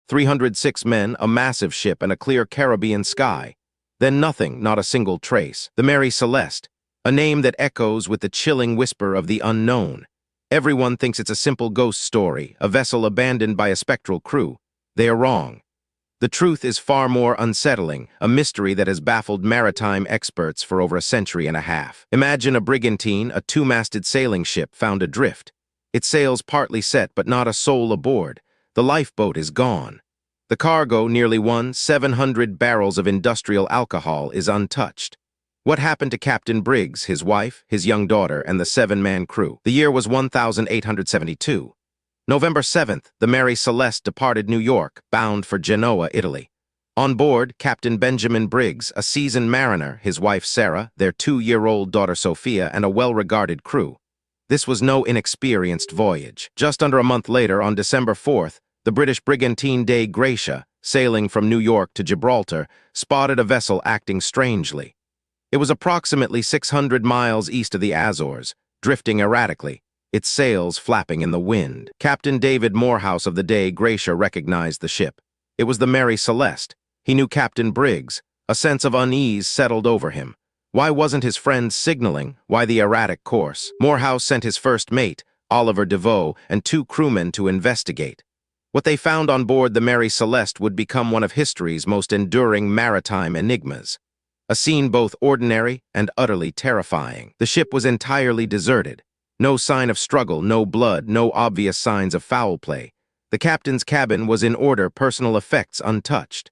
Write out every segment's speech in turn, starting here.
306 men, a massive ship, and a clear Caribbean sky. Then nothing, not a single trace. The Mary Celeste, a name that echoes with the chilling whisper of the unknown. Everyone thinks it's a simple ghost story, a vessel abandoned by a spectral crew. They are wrong. The truth is far more unsettling, a mystery that has baffled maritime experts for over a century and a half. Imagine a brigantine, a two-masted sailing ship found adrift. Its sails partly set, but not a soul aboard. The lifeboat is gone. The cargo, nearly 700 barrels of industrial alcohol, is untouched. What happened to Captain Briggs, his wife, his young daughter, and the 7-man crew? The year was 1872. November 7th, the Mary Celeste departed New York, bound for Genoa, Italy. On board, Captain Benjamin Briggs, a seasoned mariner, his wife Sarah, their 2-year-old daughter Sophia, and a well-regarded crew. This was no inexperienced voyage. Just under a month later, on December 4th, the British brigantine de Gracia, sailing from New York to Gibraltar, spotted a vessel acting strangely. It was approximately 600 miles east of the Azores, drifting erratically, its sails flapping in the wind. Captain David Morehouse of the de Gracia recognized the ship. It was the Mary Celeste. He knew Captain Briggs. A sense of unease settled over him. Why wasn't his friend signaling? Why the erratic course? Morehouse sent his first mate, Oliver DeVoe, and 2 crewmen to investigate. What they found on board the Mary Celeste would become one of history's most enduring maritime enigmas. A scene both ordinary and utterly terrifying. The ship was entirely deserted. No sign of struggle, no blood, no obvious signs of foul play. The captain's cabin was in order, personal effects untouched.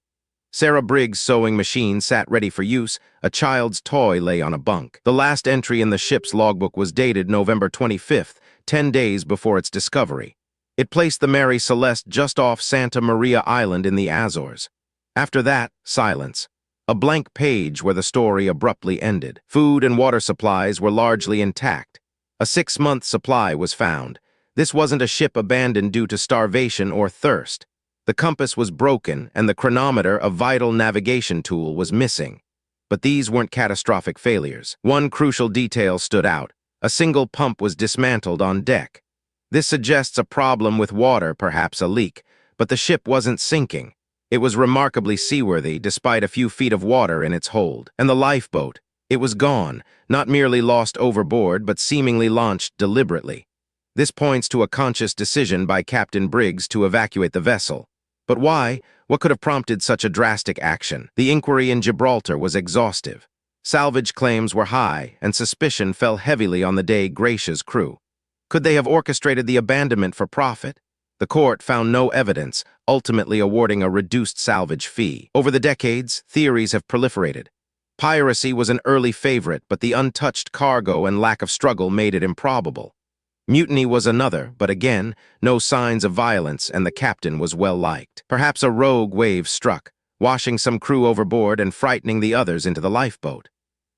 Sarah Briggs' sewing machine sat ready for use. A child's toy lay on a bunk. The last entry in the ship's logbook was dated November 25th, 10 days before its discovery. It placed the Mary Celeste just off Santa Maria Island in the Azores. After that, silence. A blank page where the story abruptly ended. Food and water supplies were largely intact. A 6-month supply was found. This wasn't a ship abandoned due to starvation or thirst. The compass was broken, and the chronometer, a vital navigation tool, was missing. But these weren't catastrophic failures. One crucial detail stood out. A single pump was dismantled on deck. This suggests a problem with water, perhaps a leak, but the ship wasn't sinking. It was remarkably seaworthy, despite a few feet of water in its hold. And the lifeboat, it was gone, not merely lost overboard, but seemingly launched deliberately. This points to a conscious decision by Captain Briggs to evacuate the vessel. But why? What could have prompted such a drastic action? The inquiry in Gibraltar was exhaustive. Salvage claims were high, and suspicion fell heavily on the de Gracia's crew. Could they have orchestrated the abandonment for profit? The court found no evidence, ultimately awarding a reduced salvage fee. Over the decades, theories have proliferated. Piracy was an early favorite, but the untouched cargo and lack of struggle made it improbable. Mutiny was another, but again, no signs of violence, and the captain was well liked. Perhaps a rogue wave struck, washing some crew overboard and frightening the others into the lifeboat.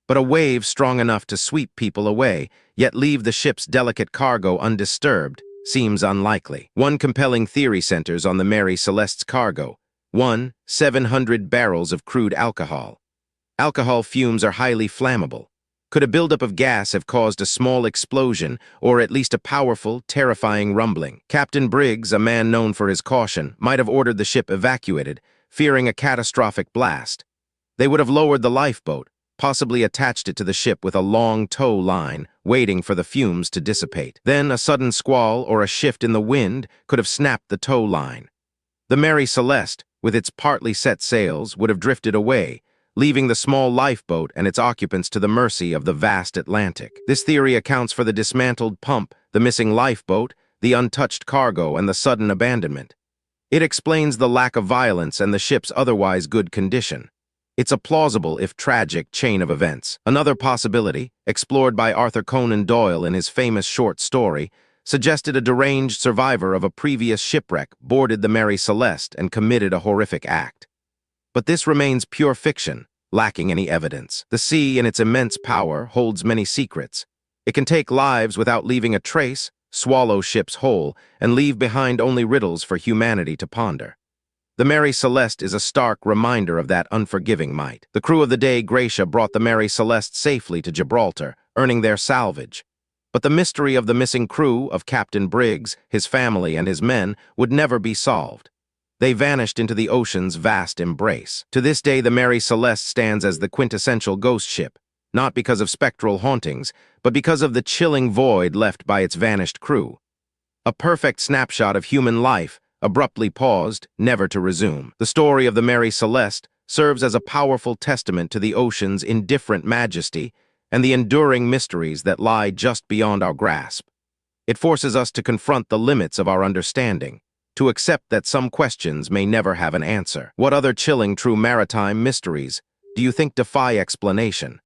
But a wave strong enough to sweep people away, yet leave the ship's delicate cargo undisturbed, seems unlikely. One compelling theory centers on the Mary Celeste's cargo. 700 barrels of crude alcohol. Alcohol fumes are highly flammable. Could a buildup of gas have caused a small explosion, or at least a powerful, terrifying rumbling? Captain Briggs, a man known for his caution, might have ordered the ship evacuated, fearing a catastrophic blast. They would have lowered the lifeboat, possibly attached it to the ship with a long tow line, waiting for the fumes to dissipate. Then a sudden squall or a shift in the wind could have snapped the tow line. The Mary Celeste, with its partly set sails, would have drifted away, leaving the small lifeboat and its occupants to the mercy of the vast Atlantic. This theory accounts for the dismantled pump, the missing lifeboat, the untouched cargo, and the sudden abandonment. It explains the lack of violence and the ship's otherwise good condition. It's a plausible, if tragic, chain of events. Another possibility, explored by Arthur Conan Doyle in his famous short story, suggested a deranged survivor of a previous shipwreck boarded the Mary Celeste and committed a horrific act. But this remains pure fiction, lacking any evidence. The sea, in its immense power, holds many secrets. It can take lives without leaving a trace, swallow ships whole, and leave behind only riddles for humanity to ponder. The Mary Celeste is a stark reminder of that unforgiving might. The crew of the de Gracia brought the Mary Celeste safely to Gibraltar, earning their salvage. But the mystery of the missing crew, of Captain Briggs, his family, and his men, would never be solved. They vanished into the ocean's vast embrace. To this day, the Mary Celeste stands as the quintessential ghost ship, not because of spectral hauntings, but because of the chilling void left by its vanished crew. A perfect snapshot of human life, abruptly paused, never to resume. The story of the Mary Celeste serves as a powerful testament to the ocean's indifferent majesty and the enduring mysteries that lie just beyond our grasp. It forces us to confront the limits of our understanding, to accept that some questions may never have an answer. What other chilling true maritime mysteries do you think defy explanation?